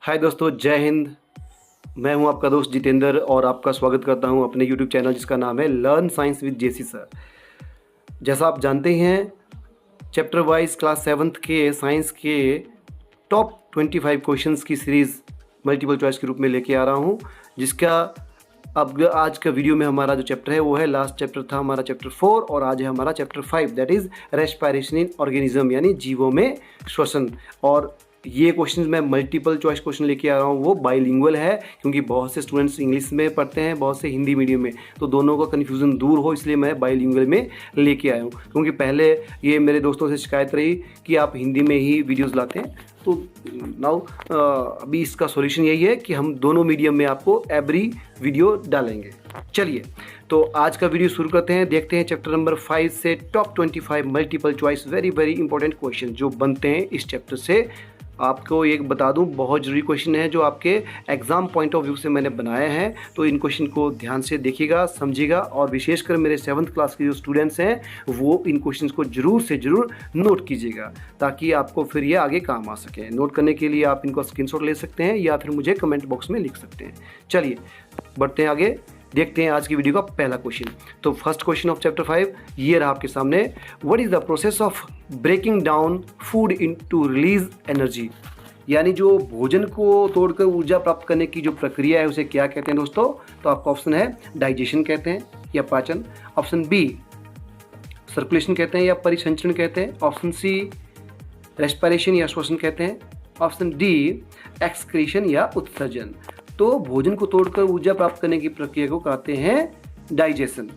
हाय दोस्तों, जय हिंद। मैं हूं आपका दोस्त जितेंद्र और आपका स्वागत करता हूं अपने यूट्यूब चैनल जिसका नाम है learn science with JC sir. जैसा आप जानते हैं, चैप्टर वाइज क्लास 7th के साइंस के टॉप 25 क्वेश्चंस की सीरीज़ मल्टीपल चॉइस के रूप में लेके आ रहा हूं, जिसका अब आज का वीडियो में हमारा जो चैप्टर है वो है, लास्ट चैप्टर था हमारा चैप्टर 4 और आज है हमारा chapter 5, that is respiration in organism, यानी जीवों में श्वसन। और ये क्वेश्चन मैं मल्टीपल चॉइस क्वेश्चन लेके आ रहा हूँ, वो बाइलिंगुअल है क्योंकि बहुत से स्टूडेंट्स इंग्लिश में पढ़ते हैं, बहुत से हिंदी मीडियम में, तो दोनों का कन्फ्यूज़न दूर हो इसलिए मैं बाइलिंगुअल में लेके आया हूँ। क्योंकि पहले ये मेरे दोस्तों से शिकायत रही कि आप हिंदी में ही वीडियोज़ लाते हैं, तो नाउ अभी इसका सॉल्यूशन यही है कि हम दोनों मीडियम में आपको एवरी वीडियो डालेंगे। चलिए, तो आज का वीडियो शुरू करते हैं। देखते हैं चैप्टर नंबर 5 से top 25 multiple choice very very important question जो बनते हैं इस चैप्टर से। आपको एक बता दूं, बहुत ज़रूरी क्वेश्चन है जो आपके एग्ज़ाम पॉइंट ऑफ व्यू से मैंने बनाए हैं, तो इन क्वेश्चन को ध्यान से देखिएगा, समझिएगा, और विशेषकर मेरे 7th क्लास के जो स्टूडेंट्स हैं वो इन क्वेश्चंस को ज़रूर से ज़रूर नोट कीजिएगा ताकि आपको फिर ये आगे काम आ सके। नोट करने के लिए आप इनको स्क्रीनशॉट ले सकते हैं या फिर मुझे कमेंट बॉक्स में लिख सकते हैं। चलिए बढ़ते हैं आगे, देखते हैं आज की वीडियो का पहला क्वेश्चन। तो फर्स्ट क्वेश्चन ऑफ चैप्टर 5 ये रहा आपके सामने। What is the process of breaking down food into release energy, यानी जो भोजन को तोड़कर ऊर्जा प्राप्त करने की जो प्रक्रिया है उसे क्या कहते हैं दोस्तों? तो आपका ऑप्शन है डाइजेशन कहते हैं या पाचन, ऑप्शन बी सर्कुलेशन कहते हैं या परिसंचरण कहते हैं, ऑप्शन सी रेस्पिरेशन या श्वसन कहते हैं, ऑप्शन डी एक्सक्रीशन या उत्सर्जन। तो भोजन को तोड़कर ऊर्जा प्राप्त करने की प्रक्रिया को कहते हैं डाइजेशन,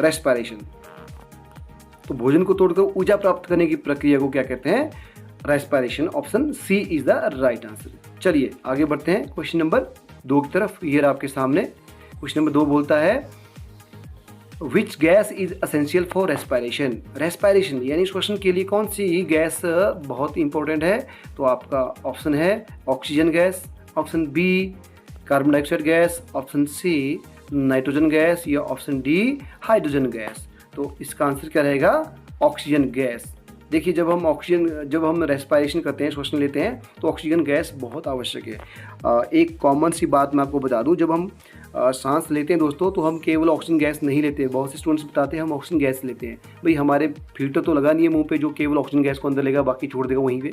रेस्पिरेशन। तो भोजन को तोड़कर ऊर्जा प्राप्त करने की प्रक्रिया को क्या कहते हैं? Respiration. Option C is the right answer. चलिए आगे बढ़ते हैं क्वेश्चन नंबर 2 की तरफ। ये रहा आपके सामने। क्वेश्चन नंबर 2 बोलता है which gas is essential for respiration. Respiration यानी श्वसन के लिए कौन सी गैस बहुत इंपॉर्टेंट है? तो आपका ऑप्शन है oxygen gas, option B carbon dioxide gas, option C nitrogen gas या ऑप्शन डी हाइड्रोजन गैस। तो इसका आंसर क्या रहेगा? Oxygen gas. देखिए, जब हम रेस्पिरेशन करते हैं, श्वसन लेते हैं, तो ऑक्सीजन गैस बहुत आवश्यक है। एक कॉमन सी बात मैं आपको बता दूं, जब हम सांस लेते हैं दोस्तों तो हम केवल ऑक्सीजन गैस नहीं लेते। बहुत से स्टूडेंट्स बताते हैं हम ऑक्सीजन गैस लेते हैं। भाई, हमारे फिल्टर तो लगा नहीं है मुंह पे जो केवल ऑक्सीजन गैस को अंदर लेगा बाकी छोड़ देगा वहीं पे।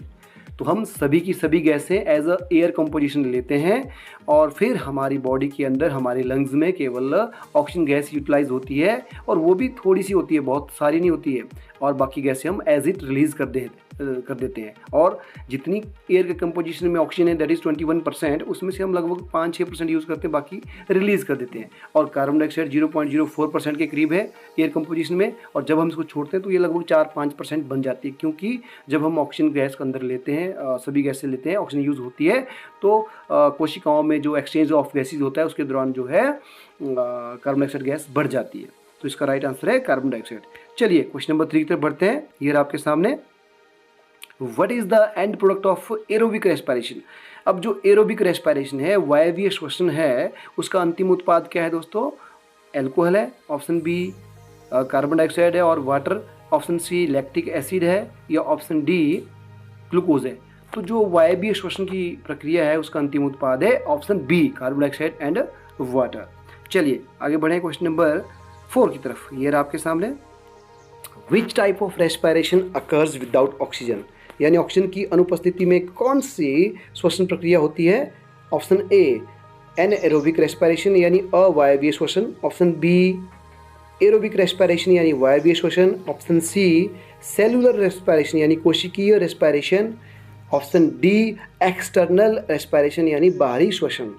तो हम सभी की सभी गैसें एज अ एयर कंपोजिशन लेते हैं और फिर हमारी बॉडी के अंदर हमारे लंग्स में केवल ऑक्सीजन गैस यूटिलाइज होती है, और वो भी थोड़ी सी होती है, बहुत सारी नहीं होती है, और बाकी गैसें हम एज इट रिलीज कर देते हैं। और जितनी एयर के कंपोजिशन में ऑक्सीजन है दैट इज़ 21%, उसमें से हम लगभग 5-6% यूज़ करते हैं, बाकी रिलीज़ कर देते हैं। और कार्बन डाइऑक्साइड 0.04% के करीब है एयर कंपोजिशन में, और जब हम इसको छोड़ते हैं तो ये लगभग 4-5% बन जाती है, क्योंकि जब हम ऑक्सीजन गैस के अंदर लेते हैं, सभी गैसें लेते हैं, ऑक्सीजन यूज़ होती है, तो कोशिकाओं में जो एक्सचेंज ऑफ गैसेज होता है उसके दौरान जो है कार्बन डाइऑक्साइड गैस बढ़ जाती है। तो इसका राइट आंसर है कार्बन डाइऑक्साइड। चलिए क्वेश्चन नंबर 3 की तरफ बढ़ते हैं। ये रहा आपके सामने। What is the end product of aerobic respiration. अब जो एरोबिक रेस्पिरेशन है, वायवीय श्वसन है, उसका अंतिम उत्पाद क्या है दोस्तों? एल्कोहल है, ऑप्शन बी कार्बन डाइऑक्साइड है और water, option C lactic acid है या ऑप्शन डी ग्लूकोज है। तो जो वायवीय श्वसन की प्रक्रिया है उसका अंतिम उत्पाद है option B carbon dioxide and water. चलिए आगे बढ़े क्वेश्चन नंबर 4 की तरफ। ये रहा आपके सामने। Which type of respiration occurs without oxygen, यानी ऑक्सीजन की अनुपस्थिति में कौन सी श्वसन प्रक्रिया होती है? ऑप्शन ए एनएरोबिक रेस्पिरेशन यानी अवायवीय श्वसन, ऑप्शन बी एरोबिक रेस्पिरेशन यानी वायवीय श्वसन, ऑप्शन सी सेलुलर रेस्पिरेशन यानी कोशिकीय respiration, option D external respiration यानी बाहरी श्वसन।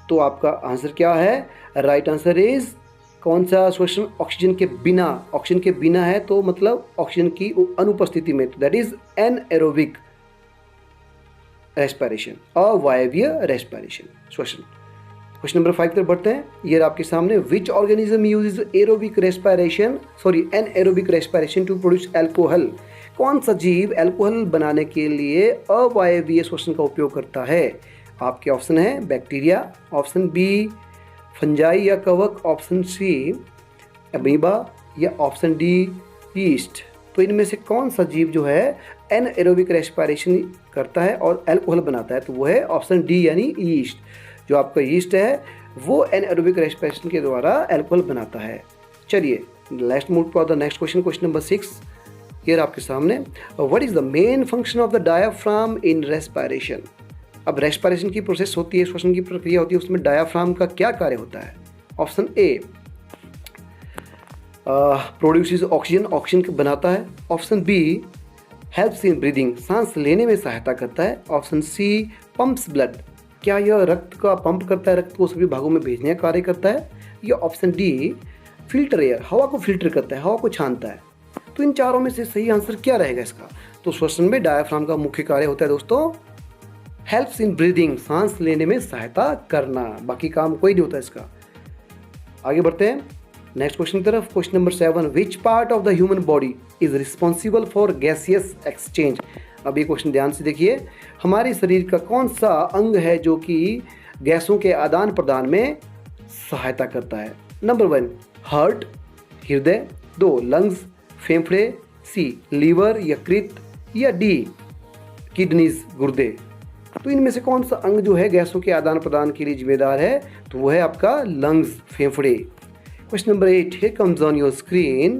तो आपका आंसर क्या है? राइट आंसर इज कौन सा श्वसन? ऑक्सीजन के बिना है, तो मतलब ऑक्सीजन की अनुपस्थिति में, तो दैट इज एनएरोबिक रेस्पिरेशन, अवायवीय रेस्पिरेशन श्वसन। क्वेश्चन नंबर 5 तरफ बढ़ते हैं। ये आपके सामने। Which organism uses aerobic respiration anaerobic respiration to produce alcohol. कौन सा जीव एल्कोहल बनाने के लिए अवायवीय श्वसन का उपयोग करता है? आपके ऑप्शन है बैक्टीरिया, ऑप्शन बी फंजाई या कवक, ऑप्शन सी अमीबा या ऑप्शन डी यीस्ट। तो इनमें से कौन सा जीव जो है एनएरोबिक रेस्पिरेशन करता है और अल्कोहल बनाता है? तो वो है ऑप्शन डी यानी ईस्ट। जो आपका ईस्ट है वो एनएरोबिक रेस्पिरेशन के द्वारा अल्कोहल बनाता है। चलिए let's move to the next question, question number 6 ये आपके सामने। What is the main function of the diaphragm in respiration? अब रेस्पिरेशन की प्रोसेस होती है, श्वसन की प्रक्रिया होती है, उसमें डायाफ्राम का क्या कार्य होता है? Option A produces oxygen, oxygen बनाता है। Option B helps in breathing, सांस लेने में सहायता करता है। ऑप्शन सी पंप्स ब्लड, क्या यह रक्त का पंप करता है, रक्त को सभी भागों में भेजने का कार्य करता है। या ऑप्शन डी फिल्टर एयर, हवा को फिल्टर करता है, हवा को छानता है। तो इन चारों में से सही आंसर क्या रहेगा इसका? तो श्वसन में डायाफ्राम का मुख्य कार्य होता है दोस्तों हेल्प्स इन ब्रीदिंग, सांस लेने में सहायता करना, बाकी काम कोई नहीं होता इसका। आगे बढ़ते हैं नेक्स्ट क्वेश्चन की तरफ, question number 7। Which part of the human body is responsible for gaseous exchange? अब ये क्वेश्चन ध्यान से देखिए, हमारे शरीर का कौन सा अंग है जो कि गैसों के आदान प्रदान में सहायता करता है? नंबर 1 हार्ट, हृदय। 2 लंग्स, फेफड़े। सी लीवर, यकृत। या डी किडनीज, गुर्दे। तो इनमें से कौन सा अंग जो है गैसों के आदान प्रदान के लिए जिम्मेदार है? तो वो है आपका लंग्स, फेफड़े। Question number 8 here comes on your screen.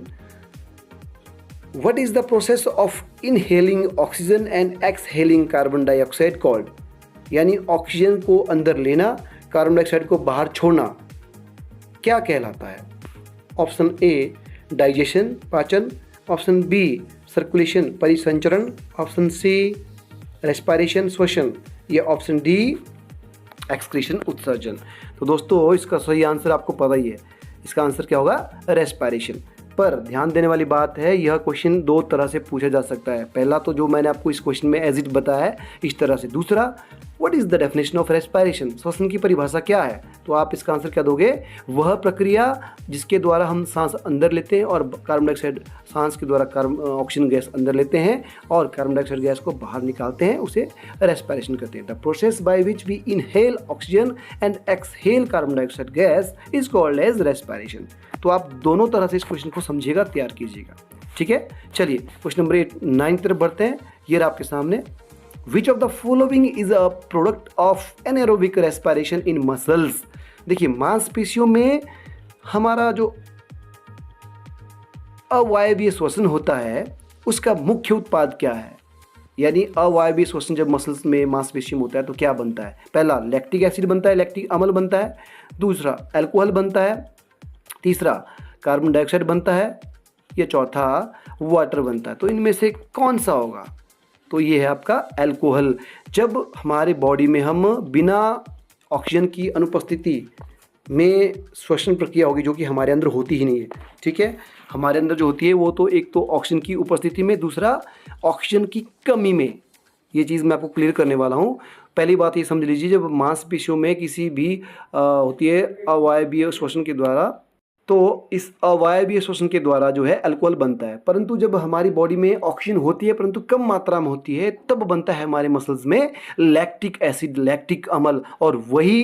What is the process of inhaling oxygen and exhaling carbon dioxide called? यानी ऑक्सीजन को अंदर लेना, कार्बन डाइऑक्साइड को बाहर छोड़ना क्या कहलाता है? ऑप्शन ए डाइजेशन, पाचन। ऑप्शन बी सर्कुलेशन, परिसंचरण। ऑप्शन सी रेस्पिरेशन, श्वसन। या ऑप्शन डी एक्सक्रीशन, उत्सर्जन। तो दोस्तों इसका सही आंसर आपको पता ही है, इसका आंसर क्या होगा? रेस्पिरेशन। पर ध्यान देने वाली बात है, यह क्वेश्चन दो तरह से पूछा जा सकता है। पहला तो जो मैंने आपको इस क्वेश्चन में एज इट बताया है इस तरह से। दूसरा what is the definition of respiration, श्वसन की परिभाषा क्या है? तो आप इसका आंसर क्या दोगे? वह प्रक्रिया जिसके द्वारा हम सांस अंदर लेते हैं और कार्बन डाइऑक्साइड, सांस के द्वारा ऑक्सीजन गैस अंदर लेते हैं और कार्बन डाइऑक्साइड गैस को बाहर निकालते हैं, उसे रेस्पिरेशन कहते हैं। The process by which we inhale oxygen and exhale carbon dioxide gas is called as respiration. तो आप दोनों तरह से इस क्वेश्चन को समझिएगा, तैयार कीजिएगा, ठीक है। चलिए क्वेश्चन नंबर 9 की तरफ बढ़ते हैं। ये रहा आपके सामने। Which of the following is a product of anaerobic respiration in muscles? देखिए मांसपेशियों में हमारा जो अवायवीय श्वसन होता है उसका मुख्य उत्पाद क्या है? यानी अवायवीय श्वसन जब मसल्स में, मांसपेशियों में होता है तो क्या बनता है? पहला लैक्टिक एसिड बनता है, लैक्टिक अम्ल बनता है। दूसरा अल्कोहल बनता है। तीसरा कार्बन डाइऑक्साइड बनता है। या चौथा वाटर बनता है। तो इनमें से कौन सा होगा? तो ये है आपका अल्कोहल। जब हमारे बॉडी में हम बिना ऑक्सीजन की अनुपस्थिति में श्वसन प्रक्रिया होगी, जो कि हमारे अंदर होती ही नहीं है, ठीक है। हमारे अंदर जो होती है वो तो एक तो ऑक्सीजन की उपस्थिति में, दूसरा ऑक्सीजन की कमी में। ये चीज़ मैं आपको क्लियर करने वाला हूँ। पहली बात ये समझ लीजिए, जब मांसपेशियों में किसी भी होती है अवायवीय श्वसन के द्वारा, तो इस अवायवीय श्वसन के द्वारा जो है अल्कोहल बनता है। परंतु जब हमारी बॉडी में ऑक्सीजन होती है परंतु कम मात्रा में होती है, तब बनता है हमारे मसल्स में लैक्टिक एसिड, लैक्टिक अम्ल। और वही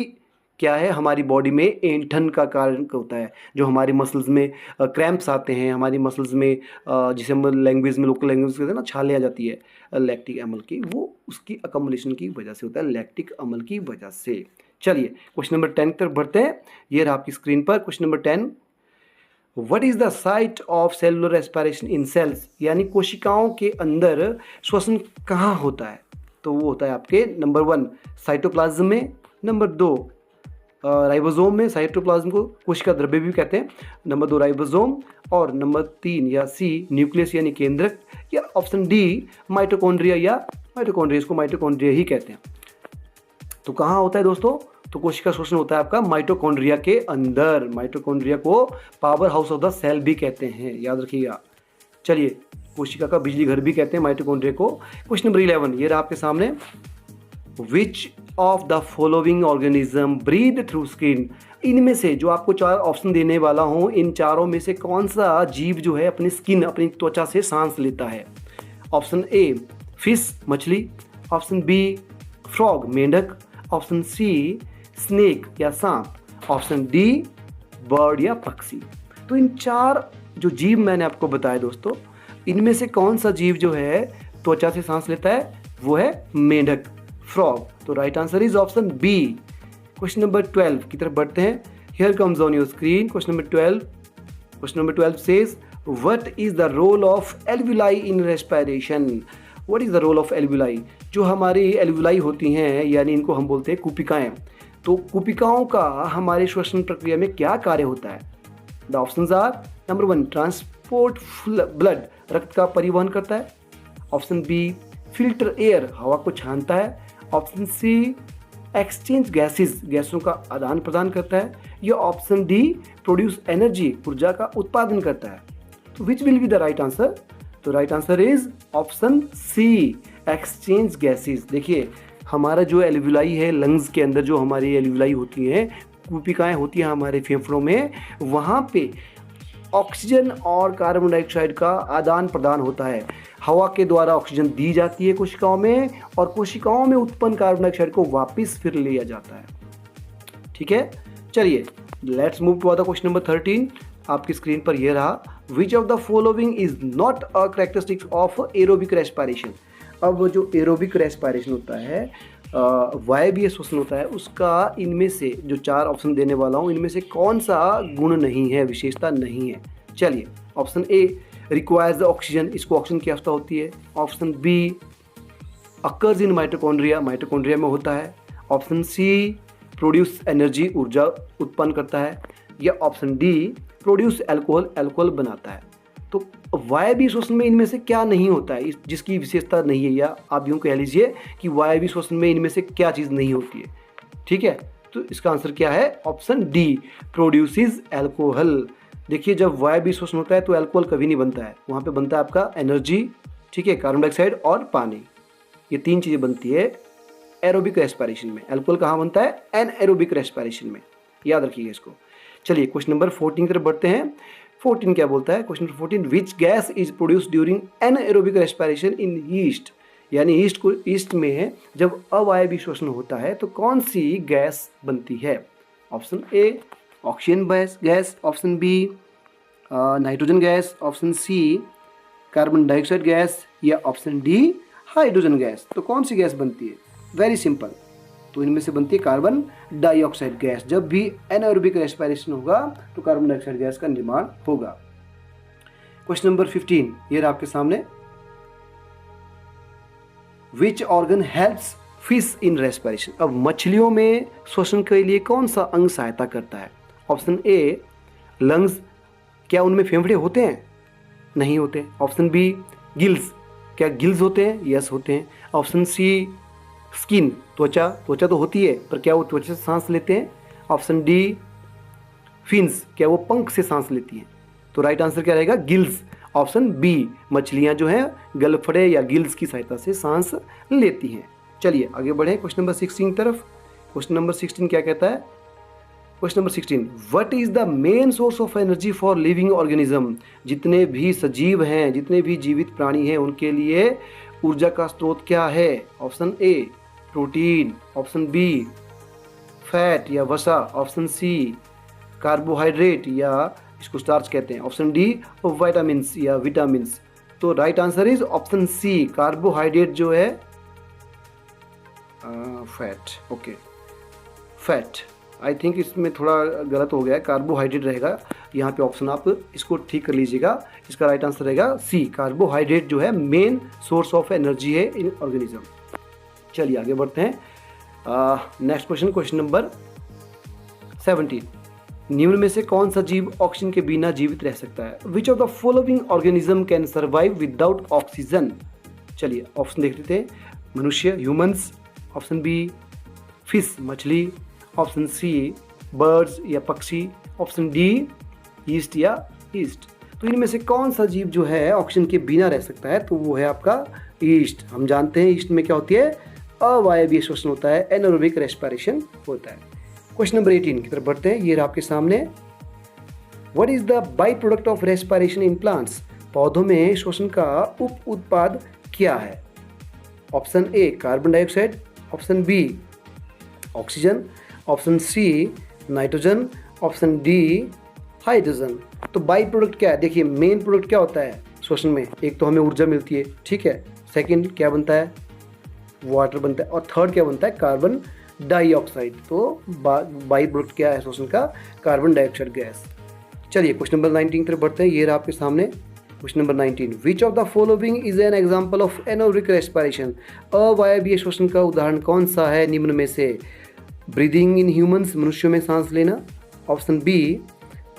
क्या है, हमारी बॉडी में ऐंठन का कारण होता है। जो हमारी मसल्स में क्रैम्प्स आते हैं, हमारी मसल्स में जिसे हम लैंग्वेज में, लोकल लैंग्वेज कहते हैं ना, छाले आ जाती है लैक्टिक अम्ल की, वो उसकी अकम्युलेशन की वजह से होता है, लैक्टिक अम्ल की वजह से। चलिए क्वेश्चन नंबर 10 की तरफ बढ़ते हैं। ये रहा आपकी स्क्रीन पर question number 10। What is the site of cellular respiration in cells? यानी कोशिकाओं के अंदर श्वसन कहाँ होता है? तो वो होता है आपके नंबर 1 साइटोप्लाज्म में, नंबर 2 राइबोसोम में। साइटोप्लाज्म को कोशिका द्रव्य भी कहते हैं। Number 2 ribosome. और नंबर 3 या सी न्यूक्लियस यानी केंद्रक। या ऑप्शन डी माइटोकॉन्ड्रिया, या माइटोकॉन्ड्रिया, इसको माइटोकॉन्ड्रिया ही कहते हैं। तो कहाँ होता है दोस्तों? तो कोशिका श्वसन होता है आपका माइटोकॉन्ड्रिया के अंदर। माइटोकॉन्ड्रिया को power house of the cell भी कहते हैं, याद रखिएगा। चलिए कोशिका का बिजली घर भी कहते हैं माइटोकॉन्ड्रिया को। क्वेश्चन नंबर 11 ये रहा आपके सामने। Which of the following organism breathe through skin? इनमें से जो आपको 4 ऑप्शन देने वाला हूँ, इन चारों में से कौन सा जीव जो है अपनी स्किन, अपनी त्वचा से सांस लेता है? ऑप्शन ए फिश, मछली। ऑप्शन बी फ्रॉग, मेंढक। ऑप्शन सी स्नेक या सांप। ऑप्शन डी बर्ड या पक्षी। तो इन 4 जो जीव मैंने आपको बताए दोस्तों, इनमें से कौन सा जीव जो है त्वचा से सांस लेता है? वो है मेंढक, फ्रॉग। तो right answer is option B. Question number 12 की तरफ बढ़ते हैं। Here comes on your screen question number 12। Question number 12 says what is the role of alveoli in respiration? What is the role of alveoli? जो हमारी alveoli होती हैं, यानी इनको हम बोलते हैं कुपिकाएं। तो कुपिकाओं का हमारे श्वसन प्रक्रिया में क्या कार्य होता है? The options are number 1 transport blood, रक्त का परिवहन करता है। ऑप्शन बी फिल्टर एयर, हवा को छानता है। ऑप्शन सी एक्सचेंज गैसेस, गैसों का आदान प्रदान करता है। या ऑप्शन डी प्रोड्यूस एनर्जी, ऊर्जा का उत्पादन करता है। तो which will be the right answer? तो right answer is option C exchange gases. देखिए हमारा जो एल्वुलाई है, लंग्स के अंदर जो हमारी एल्वुलाई होती हैं, कुपिकाएं होती हैं हमारे फेफड़ों में, वहाँ पे ऑक्सीजन और कार्बन डाइऑक्साइड का आदान प्रदान होता है। हवा के द्वारा ऑक्सीजन दी जाती है कोशिकाओं में, और कोशिकाओं में उत्पन्न कार्बन डाइऑक्साइड को वापस फिर लिया जाता है। ठीक है, चलिए let's move to the question number 13। आपकी स्क्रीन पर यह रहा, which of the following is not a characteristics of aerobic respiration? अब जो एरोबिक रेस्पिरेशन होता है, वायवीय श्वसन होता है, उसका इनमें से जो 4 ऑप्शन देने वाला हूँ, इनमें से कौन सा गुण नहीं है, विशेषता नहीं है? चलिए, option A requires the oxygen, इसको ऑक्सीजन की आवश्यकता होती है। Option B occurs in mitochondria, mitochondria में होता है। ऑप्शन सी प्रोड्यूस एनर्जी, ऊर्जा उत्पन्न करता है। या option D produce alcohol, alcohol बनाता है। तो वायवीय श्वसन में इनमें से क्या नहीं होता है, जिसकी विशेषता नहीं है? या आप यूँ कह लीजिए कि वायवीय श्वसन में इनमें से क्या चीज़ नहीं होती है? ठीक है, तो इसका आंसर क्या है? Option D produces alcohol. देखिए जब वायवीय श्वसन होता है तो एल्कोहल कभी नहीं बनता है, वहाँ पे बनता है आपका एनर्जी, ठीक है, कार्बन डाइऑक्साइड और पानी। ये 3 चीज़ें बनती है एरोबिक रेस्पिरेशन में। एल्कोहल कहाँ बनता है? एनएरोबिक रेस्पिरेशन में, याद रखिएगा इसको। चलिए क्वेश्चन नंबर 14 की तरफ बढ़ते हैं। 14 क्या बोलता है? Question number 14, which gas is produce during anaerobic respiration in east? यानी ईस्ट में जब अवायवीय श्वसन होता है तो कौन सी गैस बनती है? Option A oxygen gas, option B nitrogen gas, option C carbon dioxide gas, या ऑप्शन डी हाइड्रोजन गैस। तो कौन सी गैस बनती है? वेरी सिंपल, तो इनमें से बनती है कार्बन डाइऑक्साइड गैस। जब भी एनारोबिक रेस्पिरेशन होगा तो कार्बन डाइऑक्साइड गैस का निर्माण होगा। क्वेश्चन नंबर 15 ये रहा आपके सामने, which organ helps fish in respiration? अब मछलियों में श्वसन के लिए कौन सा अंग सहायता करता है? ऑप्शन ए लंग्स, क्या उनमें फेफड़े होते हैं? नहीं होते। ऑप्शन बी गिल्स, क्या गिल्स होते हैं? यस होते हैं। ऑप्शन सी स्किन, त्वचा तो होती है पर क्या वो त्वचा से सांस लेते हैं? ऑप्शन डी फिन्स, क्या वो पंख से सांस लेती हैं? तो राइट आंसर क्या रहेगा? गिल्स। ऑप्शन बी, मछलियां जो हैं गलफड़े या गिल्स की सहायता से सांस लेती हैं। चलिए आगे बढ़े क्वेश्चन नंबर 16 तरफ। क्वेश्चन नंबर 16 क्या कहता है? Question number 16, what is the main source of energy for living organism? जितने भी सजीव हैं, जितने भी जीवित प्राणी हैं, उनके लिए ऊर्जा का स्रोत क्या है? ऑप्शन ए प्रोटीन, ऑप्शन बी फैट या वसा, ऑप्शन सी कार्बोहाइड्रेट या इसको स्टार्च कहते हैं, ऑप्शन डी विटामिन्स या विटामिन्स। तो right answer is option C carbohydrate जो है fat. Okay fat, I think इसमें थोड़ा गलत हो गया है, कार्बोहाइड्रेट रहेगा यहाँ पे ऑप्शन, आप इसको ठीक कर लीजिएगा। इसका राइट आंसर रहेगा सी, कार्बोहाइड्रेट जो है मेन सोर्स ऑफ एनर्जी है इन ऑर्गेनिज्म। चलिए आगे बढ़ते हैं। नेक्स्ट क्वेश्चन, क्वेश्चन नंबर 17, निम्न में से कौन सा जीव ऑक्सीजन के बिना जीवित रह सकता है? विच of the following organism can survive without oxygen? चलिए ऑप्शन देख लेते हैं। मनुष्य, ह्यूमंस, ऑप्शन बी फिश, मछली, ऑप्शन सी बर्ड्स या पक्षी, ऑप्शन डी ईस्ट या ईस्ट। तो इनमें से कौन सा जीव जो है ऑक्सीजन के बिना रह सकता है? तो वो है आपका ईस्ट। हम जानते हैं ईस्ट में क्या होती है? अवायवीय श्वसन होता है, एनारोबिक रेस्पिरेशन होता है। क्वेश्चन नंबर 18 की तरफ बढ़ते हैं। ये रहा आपके सामने, what is the by product of respiration in plants? पौधों में श्वसन का उप उत्पाद क्या है? Option A carbon dioxide, option B oxygen, option C nitrogen, option D hydrogen. तो बाई प्रोडक्ट क्या है? देखिए मेन प्रोडक्ट क्या होता है श्वसन में? एक तो हमें ऊर्जा मिलती है, ठीक है। सेकंड क्या बनता है? वाटर बनता है। और थर्ड क्या बनता है? Carbon dioxide. तो बाई प्रोडक्ट क्या है श्वसन का? Carbon dioxide gas. चलिए क्वेश्चन नंबर 19 की तरफ बढ़ते हैं। ये रहा आपके सामने question number 19। Which of the following is an example of anaerobic respiration? अवायवीय श्वसन का उदाहरण कौन सा है निम्न में से? ब्रीदिंग इन ह्यूमंस, मनुष्यों में सांस लेना। Option B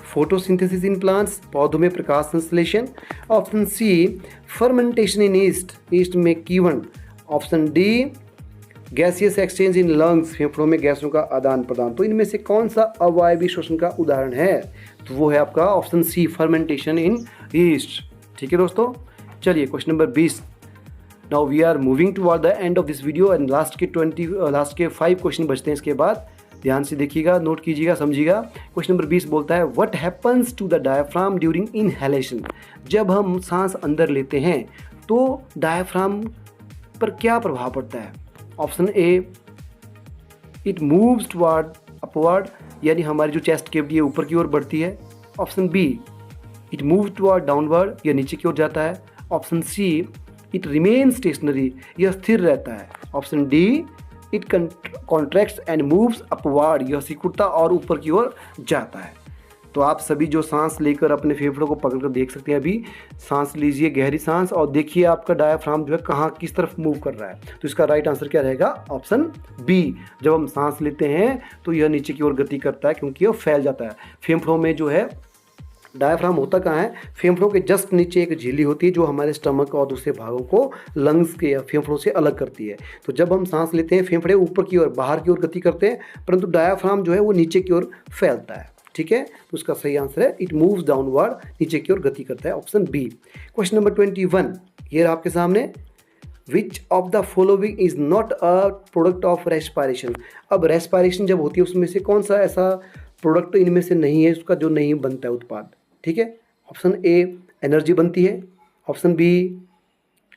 photosynthesis in plants, पौधों में प्रकाश संश्लेषण। Option C fermentation in yeast, yeast में कीवण। Option D gaseous exchange in lungs, फेफड़ों में गैसों का आदान प्रदान। तो इनमें से कौन सा अवायवीय श्वसन का उदाहरण है? तो वो है आपका option C fermentation in yeast. ठीक है दोस्तों, चलिए question number 20। Now we are moving toward the end of this video and last के 5 क्वेश्चन बचते हैं। इसके बाद ध्यान से देखिएगा, नोट कीजिएगा, समझिएगा। क्वेश्चन नंबर 20 बोलता है what happens to the diaphragm during inhalation? जब हम सांस अंदर लेते हैं तो डायफ्राम पर क्या प्रभाव पड़ता है? Option A it moves toward upward, यानी हमारी जो चेस्ट कैविटी है ऊपर की ओर बढ़ती है। Option B it moves toward downward, यह नीचे की ओर जाता है। Option C it remains stationary, यह स्थिर रहता है। Option D it contracts and moves upward, यह सिकुड़ता और ऊपर की ओर जाता है। तो आप सभी जो सांस लेकर अपने फेफड़ों को पकड़कर देख सकते हैं। अभी सांस लीजिए, गहरी सांस, और देखिए आपका डायफ्राम जो है कहाँ किस तरफ मूव कर रहा है। तो इसका राइट आंसर क्या रहेगा? Option B. जब हम सांस लेते हैं तो यह नीचे की ओर गति करता है क्योंकि यह फैल जाता है। फेफड़ों में जो है डायफ्राम होता कहाँ है? फेफड़ों के जस्ट नीचे एक झिल्ली होती है जो हमारे स्टमक और दूसरे भागों को लंग्स के या फेफड़ों से अलग करती है। तो जब हम सांस लेते हैं फेफड़े ऊपर की ओर, बाहर की ओर गति करते हैं, परंतु डायफ्राम जो है वो नीचे की ओर फैलता है। ठीक है, तो उसका सही आंसर है इट मूव्स डाउनवर्ड, नीचे की ओर गति करता है, ऑप्शन बी। क्वेश्चन नंबर 21 ये आपके सामने। Which of the following is not a product of respiration? अब रेस्पिरेशन जब होती है उसमें से कौन सा ऐसा प्रोडक्ट इनमें से नहीं है उसका जो नहीं बनता है उत्पाद? ठीक है, ऑप्शन ए एनर्जी बनती है। ऑप्शन बी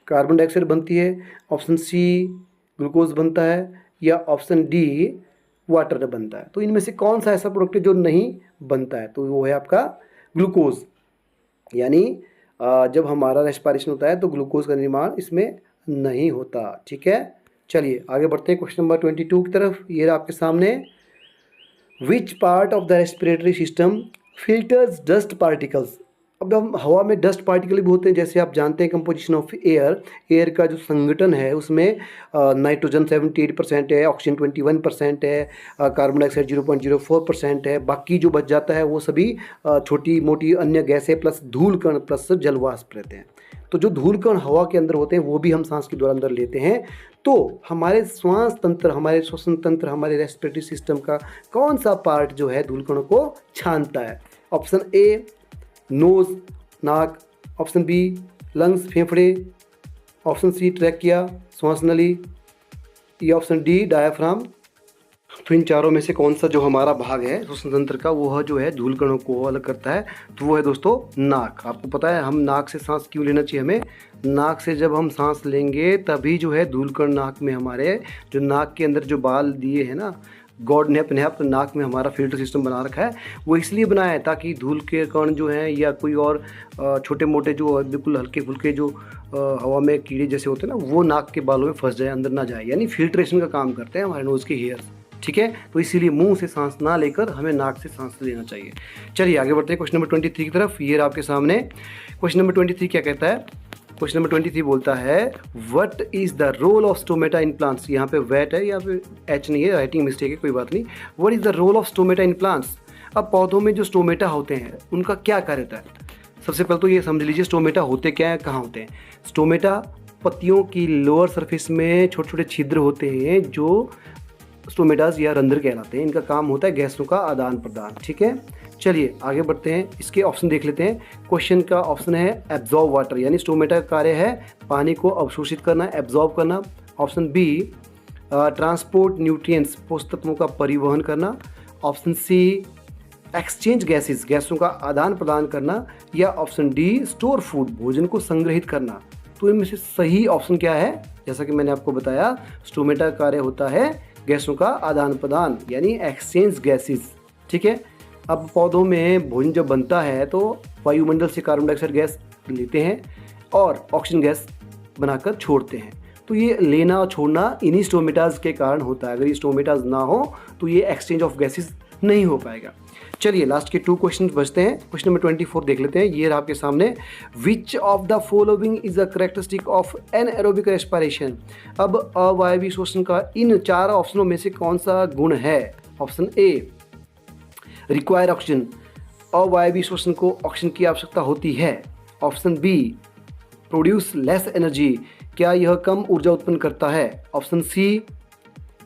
कार्बन डाइऑक्साइड बनती है। ऑप्शन सी ग्लूकोज बनता है। या ऑप्शन डी वाटर बनता है। तो इनमें से कौन सा ऐसा प्रोडक्ट है जो नहीं बनता है? तो वो है आपका ग्लूकोज। यानी जब हमारा रेस्पिरेशन होता है तो ग्लूकोज का निर्माण इसमें नहीं होता। ठीक है, चलिए आगे बढ़ते हैं क्वेश्चन नंबर 22 की तरफ। ये आपके सामने। Which part of the respiratory system filters dust particles? अब हम हवा में डस्ट पार्टिकल भी होते हैं, जैसे आप जानते हैं कंपोजिशन ऑफ एयर, एयर का जो संगठन है उसमें नाइट्रोजन 78% है, ऑक्सीजन 21% है, कार्बन डाइऑक्साइड 0.04% है। बाकी जो बच जाता है वो सभी छोटी मोटी अन्य गैसें प्लस धूल कण प्लस जलवाष्प रहते हैं। तो जो धूल कण हवा के अंदर होते हैं वो भी हम सांस के द्वारा अंदर लेते हैं। तो हमारे श्वास तंत्र, हमारे श्वसन तंत्र, हमारे रेस्पिरेटरी सिस्टम का कौन सा पार्ट जो है धूल कणों को छानता है? ऑप्शन ए नोज नाक। ऑप्शन बी लंग्स फेफड़े। ऑप्शन सी ट्रैकिया श्वास नली। या ऑप्शन डी डायफ्राम। तो इन चारों में से कौन सा जो हमारा भाग है श्वसन तंत्र का वो जो है धूल कणों को अलग करता है? तो वो है दोस्तों नाक। आपको पता है हम नाक से सांस क्यों लेना चाहिए हमें? नाक से जब हम सांस लेंगे तभी जो है धूल कण नाक में, हमारे जो नाक के अंदर जो बाल दिए हैं ना, गॉड ने अपने आप नाक में हमारा फिल्टर सिस्टम बना रखा है। वो इसलिए बनाया है ताकि धूल के कण जो हैं या कोई और छोटे मोटे जो बिल्कुल हल्के फुल्के जो हवा में कीड़े जैसे होते हैं ना, वो नाक के बालों में फंस जाए, अंदर ना जाए। यानी फिल्ट्रेशन का काम करते हैं हमारे नोज़ के हेयर्स। ठीक है, तो इसीलिए मुंह से सांस ना लेकर हमें नाक से सांस लेना चाहिए। चलिए आगे बढ़ते हैं क्वेश्चन नंबर 23 की तरफ। ये आपके सामने क्वेश्चन नंबर 23 क्या कहता है? क्वेश्चन नंबर 23 बोलता है what is the role of stomata in plants? यहाँ पे वेट है, यहाँ पे एच नहीं है, राइटिंग मिस्टेक है, कोई बात नहीं। What is the role of stomata in plants? अब पौधों में जो स्टोमेटा होते हैं उनका क्या कार्य होता है? सबसे पहले तो ये समझ लीजिए स्टोमेटा होते क्या है, कहाँ होते हैं। स्टोमेटा पत्तियों की लोअर सरफेस में छोटे छोटे छिद्र होते हैं जो स्टोमेटास या रंध्र कहलाते हैं। इनका काम होता है गैसों का आदान प्रदान। ठीक है, चलिए आगे बढ़ते हैं, इसके ऑप्शन देख लेते हैं। क्वेश्चन का ऑप्शन है एब्जॉर्ब वाटर, यानी स्टोमेटा का कार्य है पानी को अवशोषित करना, एब्जॉर्ब करना। ऑप्शन बी ट्रांसपोर्ट न्यूट्रिएंट्स, पोषक तत्वों का परिवहन करना। ऑप्शन सी एक्सचेंज गैसेस, गैसों का आदान प्रदान करना। या ऑप्शन डी स्टोर फूड, भोजन को संग्रहित करना। तो इनमें से सही ऑप्शन क्या है? जैसा कि मैंने आपको बताया स्टोमेटा का कार्य होता है गैसों का आदान प्रदान, यानी एक्सचेंज गैसेस। ठीक है, अब पौधों में भोजन जब बनता है तो वायुमंडल से कार्बन डाइऑक्साइड गैस लेते हैं, और ऑक्सीजन गैस बनाकर छोड़ते हैं। तो ये लेना और छोड़ना इन्हीं स्टोमेटाज के कारण होता है। अगर ये स्टोमेटाज ना हो तो ये एक्सचेंज ऑफ गैसेस नहीं हो पाएगा। चलिए लास्ट के 2 क्वेश्चन बचते हैं। क्वेश्चन नंबर 24 देख लेते हैं। ये रहा आपके सामने, which of the following is a characteristic of anaerobic respiration. अब अवायवीय श्वसन का इन 4 ऑप्शनों में से कौन सा गुण है? ऑप्शन ए, रिक्वायर ऑक्सीजन, अवायवीय श्वसन को ऑक्सीजन की आवश्यकता होती है। Option B, produce less energy, क्या यह कम ऊर्जा उत्पन्न करता है। ऑप्शन सी,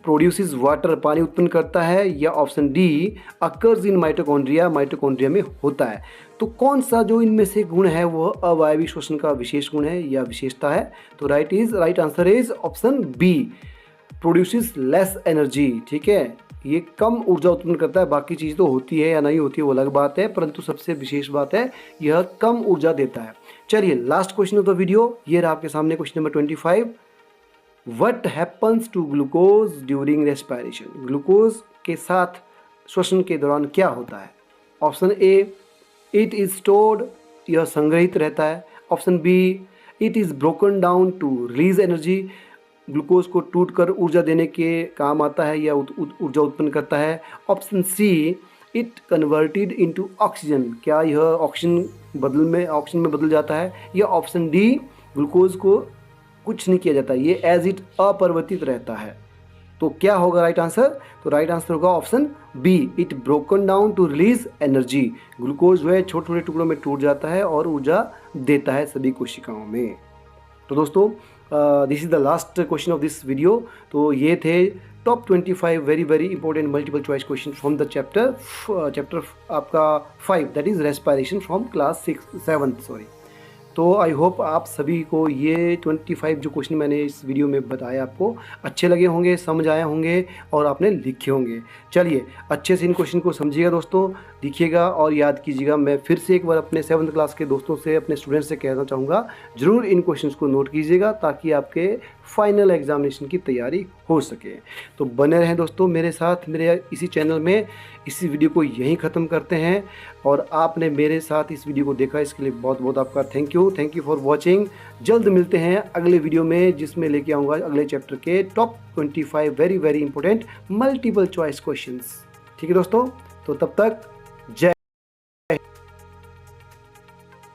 प्रोड्यूसेस वाटर, पानी उत्पन्न करता है। या option D, occurs in mitochondria, mitochondria में होता है। तो कौन सा जो इनमें से गुण है वह अवायवीय श्वसन का विशेष गुण है या विशेषता है? तो right answer is option B, produces less energy. ठीक है, ये कम ऊर्जा उत्पन्न करता है। बाकी चीज़ तो होती है या नहीं होती है वो अलग बात है, परंतु सबसे विशेष बात है यह कम ऊर्जा देता है। चलिए last question of the video, ये रहा आपके सामने question number 25। What happens to glucose during respiration? Glucose के साथ श्वसन के दौरान क्या होता है? Option A, it is stored, यह संग्रहित रहता है। Option B, it is broken down to release energy, glucose को टूट कर ऊर्जा देने के काम आता है या ऊर्जा उत्पन्न करता है। Option C, it converted into oxygen, क्या यह ऑक्सीजन में बदल जाता है। या ऑप्शन डी, ग्लूकोज को कुछ नहीं किया जाता, ये एज इट अपरिवर्तित रहता है। तो क्या होगा राइट आंसर? तो राइट आंसर होगा option B, it broken down to release energy. Glucose जो है छोटे छोटे टुकड़ों में टूट जाता है और ऊर्जा देता है सभी कोशिकाओं में। तो दोस्तों this is the last question of this video. तो ये थे top 25 very important multiple choice question from the chapter आपका 5, that is respiration from class 7 sorry. तो आई होप आप सभी को ये 25 जो क्वेश्चन मैंने इस वीडियो में बताया आपको अच्छे लगे होंगे, समझ आए होंगे और आपने लिखे होंगे। चलिए अच्छे से इन क्वेश्चन को समझिएगा दोस्तों, लिखिएगा और याद कीजिएगा। मैं फिर से एक बार अपने 7th क्लास के दोस्तों से, अपने स्टूडेंट्स से कहना चाहूँगा, ज़रूर इन क्वेश्चंस को नोट कीजिएगा ताकि आपके फाइनल एग्जामिनेशन की तैयारी हो सके। तो बने रहें दोस्तों मेरे साथ, मेरे इसी चैनल में। इसी वीडियो को यहीं ख़त्म करते हैं और आपने मेरे साथ इस वीडियो को देखा इसके लिए बहुत बहुत आपका थैंक यू फॉर वॉचिंग। जल्द मिलते हैं अगले वीडियो में जिसमें लेके आऊँगा अगले चैप्टर के top 25 very important multiple choice questions. ठीक है दोस्तों, तो तब तक जय